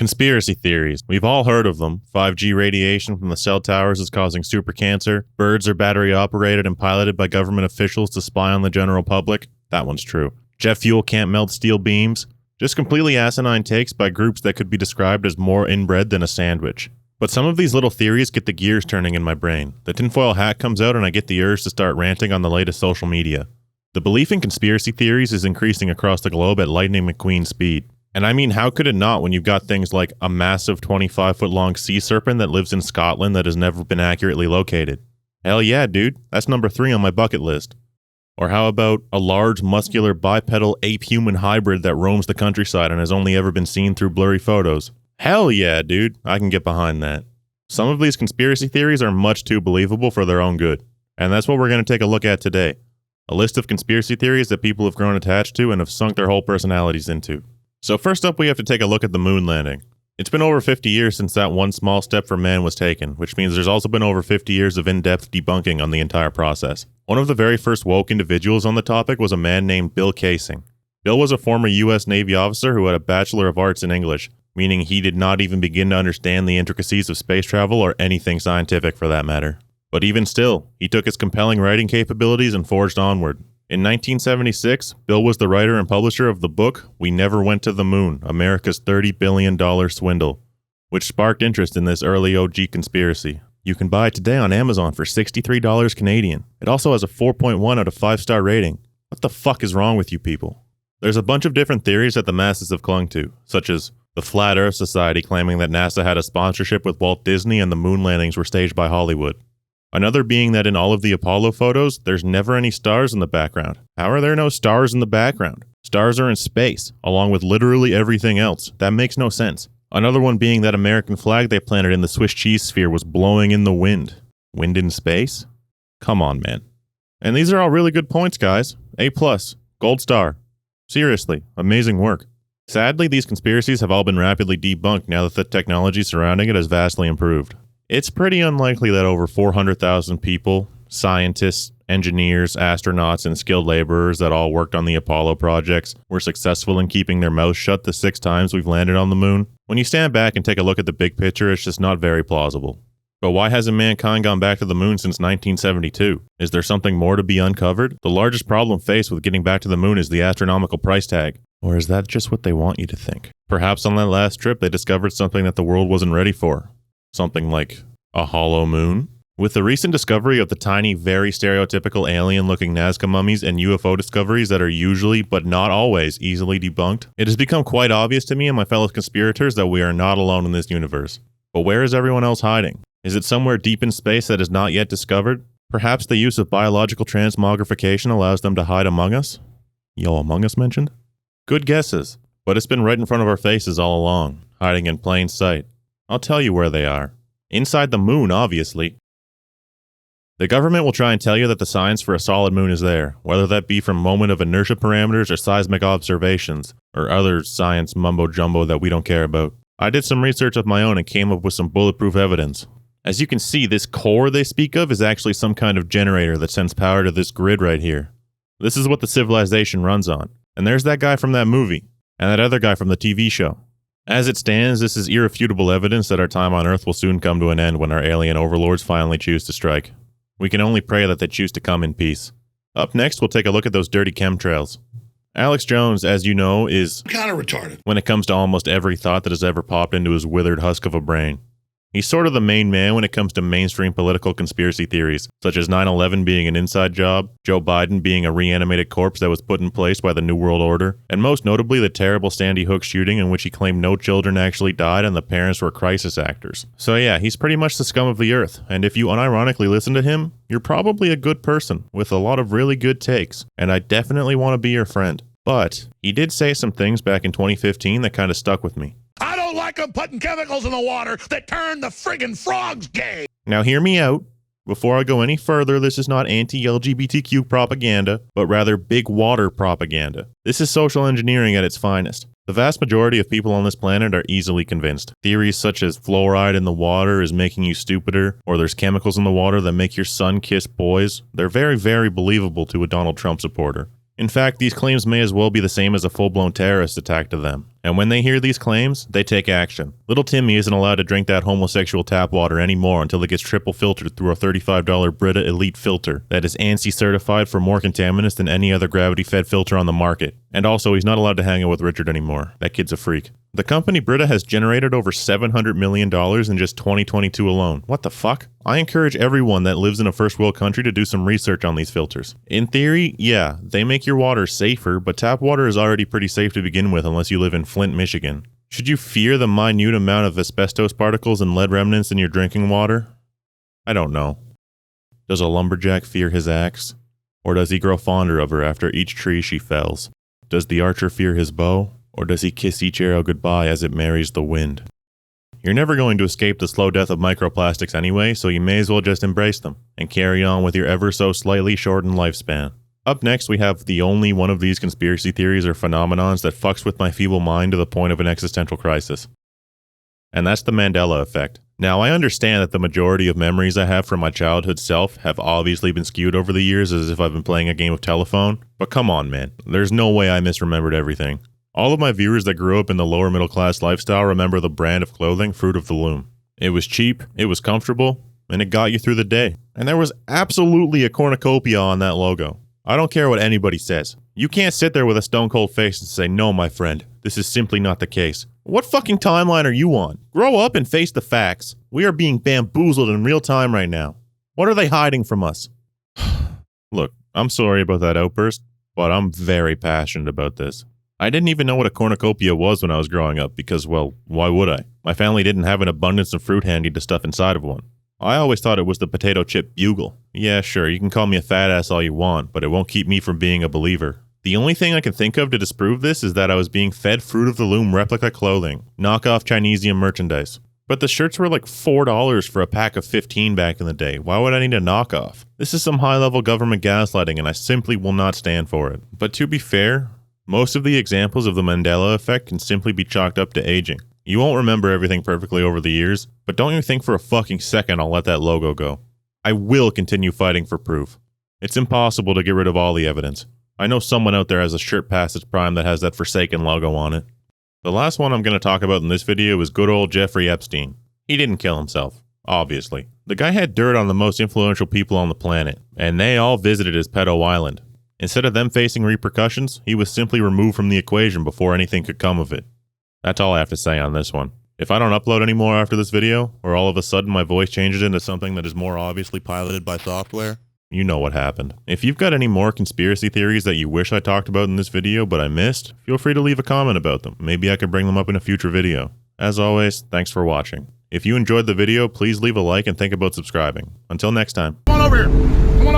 Conspiracy theories. We've all heard of them. 5G radiation from the cell towers is causing super cancer. Birds are battery operated and piloted by government officials to spy on the general public. That one's true. Jet fuel can't melt steel beams. Just completely asinine takes by groups that could be described as more inbred than a sandwich. But some of these little theories get the gears turning in my brain. The tinfoil hat comes out and I get the urge to start ranting on the latest social media. The belief in conspiracy theories is increasing across the globe at lightning McQueen speed. And I mean, how could it not when you've got things like a massive 25-foot-long sea serpent that lives in Scotland that has never been accurately located? Hell yeah, dude. That's number 3 on my bucket list. Or how about a large, muscular, bipedal ape-human hybrid that roams the countryside and has only ever been seen through blurry photos? Hell yeah, dude. I can get behind that. Some of these conspiracy theories are much too believable for their own good. And that's what we're going to take a look at today. A list of conspiracy theories that people have grown attached to and have sunk their whole personalities into. So first up, we have to take a look at the moon landing. It's been over 50 years since that one small step for man was taken, which means there's also been over 50 years of in-depth debunking on the entire process. One of the very first woke individuals on the topic was a man named Bill Casing. Bill was a former U.S. Navy officer who had a Bachelor of Arts in English, meaning he did not even begin to understand the intricacies of space travel or anything scientific for that matter. But even still, he took his compelling writing capabilities and forged onward. In 1976, Bill was the writer and publisher of the book We Never Went to the Moon, America's $30 billion Swindle, which sparked interest in this early OG conspiracy. You can buy it today on Amazon for $63 Canadian. It also has a 4.1 out of 5-star rating. What the fuck is wrong with you people? There's a bunch of different theories that the masses have clung to, such as the Flat Earth Society claiming that NASA had a sponsorship with Walt Disney and the moon landings were staged by Hollywood. Another being that in all of the Apollo photos, there's never any stars in the background. How are there no stars in the background? Stars are in space, along with literally everything else. That makes no sense. Another one being that American flag they planted in the Swiss cheese sphere was blowing in the wind. Wind in space? Come on, man. And these are all really good points, guys. A+, gold star. Seriously, amazing work. Sadly, these conspiracies have all been rapidly debunked now that the technology surrounding it has vastly improved. It's pretty unlikely that over 400,000 people, scientists, engineers, astronauts, and skilled laborers that all worked on the Apollo projects were successful in keeping their mouths shut the 6 times we've landed on the moon. When you stand back and take a look at the big picture, it's just not very plausible. But why hasn't mankind gone back to the moon since 1972? Is there something more to be uncovered? The largest problem faced with getting back to the moon is the astronomical price tag. Or is that just what they want you to think? Perhaps on that last trip they discovered something that the world wasn't ready for. Something like a hollow moon? With the recent discovery of the tiny, very stereotypical alien-looking Nazca mummies and UFO discoveries that are usually, but not always, easily debunked, it has become quite obvious to me and my fellow conspirators that we are not alone in this universe. But where is everyone else hiding? Is it somewhere deep in space that is not yet discovered? Perhaps the use of biological transmogrification allows them to hide among us? Yo, Among Us mentioned? Good guesses, but it's been right in front of our faces all along, hiding in plain sight. I'll tell you where they are. Inside the moon, obviously. The government will try and tell you that the science for a solid moon is there, whether that be from moment of inertia parameters or seismic observations, or other science mumbo-jumbo that we don't care about. I did some research of my own and came up with some bulletproof evidence. As you can see, this core they speak of is actually some kind of generator that sends power to this grid right here. This is what the civilization runs on. And there's that guy from that movie, and that other guy from the TV show. As it stands, this is irrefutable evidence that our time on Earth will soon come to an end when our alien overlords finally choose to strike. We can only pray that they choose to come in peace. Up next, we'll take a look at those dirty chemtrails. Alex Jones, as you know, is kind of retarded when it comes to almost every thought that has ever popped into his withered husk of a brain. He's sort of the main man when it comes to mainstream political conspiracy theories, such as 9/11 being an inside job, Joe Biden being a reanimated corpse that was put in place by the New World Order, and most notably the terrible Sandy Hook shooting in which he claimed no children actually died and the parents were crisis actors. So yeah, he's pretty much the scum of the earth, and if you unironically listen to him, you're probably a good person with a lot of really good takes, and I definitely want to be your friend. But he did say some things back in 2015 that kind of stuck with me. I don't like them putting chemicals in the water that turn the friggin' frogs gay. Now hear me out. Before I go any further, this is not anti-LGBTQ propaganda, but rather big water propaganda. This is social engineering at its finest. The vast majority of people on this planet are easily convinced. Theories such as fluoride in the water is making you stupider, or there's chemicals in the water that make your son kiss boys, they're very, very believable to a Donald Trump supporter. In fact, these claims may as well be the same as a full-blown terrorist attack to them. And when they hear these claims, they take action. Little Timmy isn't allowed to drink that homosexual tap water anymore until it gets triple filtered through a $35 Brita Elite filter that is ANSI certified for more contaminants than any other gravity-fed filter on the market. And also, he's not allowed to hang out with Richard anymore. That kid's a freak. The company Brita has generated over $700 million in just 2022 alone. What the fuck? I encourage everyone that lives in a first world country to do some research on these filters. In theory, yeah, they make your water safer, but tap water is already pretty safe to begin with unless you live in Flint, Michigan. Should you fear the minute amount of asbestos particles and lead remnants in your drinking water? I don't know. Does a lumberjack fear his axe? Or does he grow fonder of her after each tree she fells? Does the archer fear his bow? Or does he kiss each arrow goodbye as it marries the wind? You're never going to escape the slow death of microplastics anyway, so you may as well just embrace them and carry on with your ever so slightly shortened lifespan. Up next, we have the only one of these conspiracy theories or phenomenons that fucks with my feeble mind to the point of an existential crisis. And that's the Mandela Effect. Now, I understand that the majority of memories I have from my childhood self have obviously been skewed over the years as if I've been playing a game of telephone, but come on, man. There's no way I misremembered everything. All of my viewers that grew up in the lower middle class lifestyle remember the brand of clothing, Fruit of the Loom. It was cheap, it was comfortable, and it got you through the day. And there was absolutely a cornucopia on that logo. I don't care what anybody says. You can't sit there with a stone cold face and say, no, my friend, this is simply not the case. What fucking timeline are you on? Grow up and face the facts. We are being bamboozled in real time right now. What are they hiding from us? Look, I'm sorry about that outburst, but I'm very passionate about this. I didn't even know what a cornucopia was when I was growing up because, well, why would I? My family didn't have an abundance of fruit handy to stuff inside of one. I always thought it was the potato chip bugle. Yeah, sure, you can call me a fat ass all you want, but it won't keep me from being a believer. The only thing I can think of to disprove this is that I was being fed Fruit of the Loom replica clothing, knockoff Chinesium merchandise. But the shirts were like $4 for a pack of 15 back in the day. Why would I need a knockoff? This is some high-level government gaslighting and I simply will not stand for it. But to be fair, most of the examples of the Mandela Effect can simply be chalked up to aging. You won't remember everything perfectly over the years, but don't you think for a fucking second I'll let that logo go. I will continue fighting for proof. It's impossible to get rid of all the evidence. I know someone out there has a shirt past its prime that has that Forsaken logo on it. The last one I'm going to talk about in this video is good old Jeffrey Epstein. He didn't kill himself, obviously. The guy had dirt on the most influential people on the planet, and they all visited his pedo island. Instead of them facing repercussions, he was simply removed from the equation before anything could come of it. That's all I have to say on this one. If I don't upload anymore after this video, or all of a sudden my voice changes into something that is more obviously piloted by software, you know what happened. If you've got any more conspiracy theories that you wish I talked about in this video but I missed, feel free to leave a comment about them. Maybe I could bring them up in a future video. As always, thanks for watching. If you enjoyed the video, please leave a like and think about subscribing. Until next time. Come on over here. Come on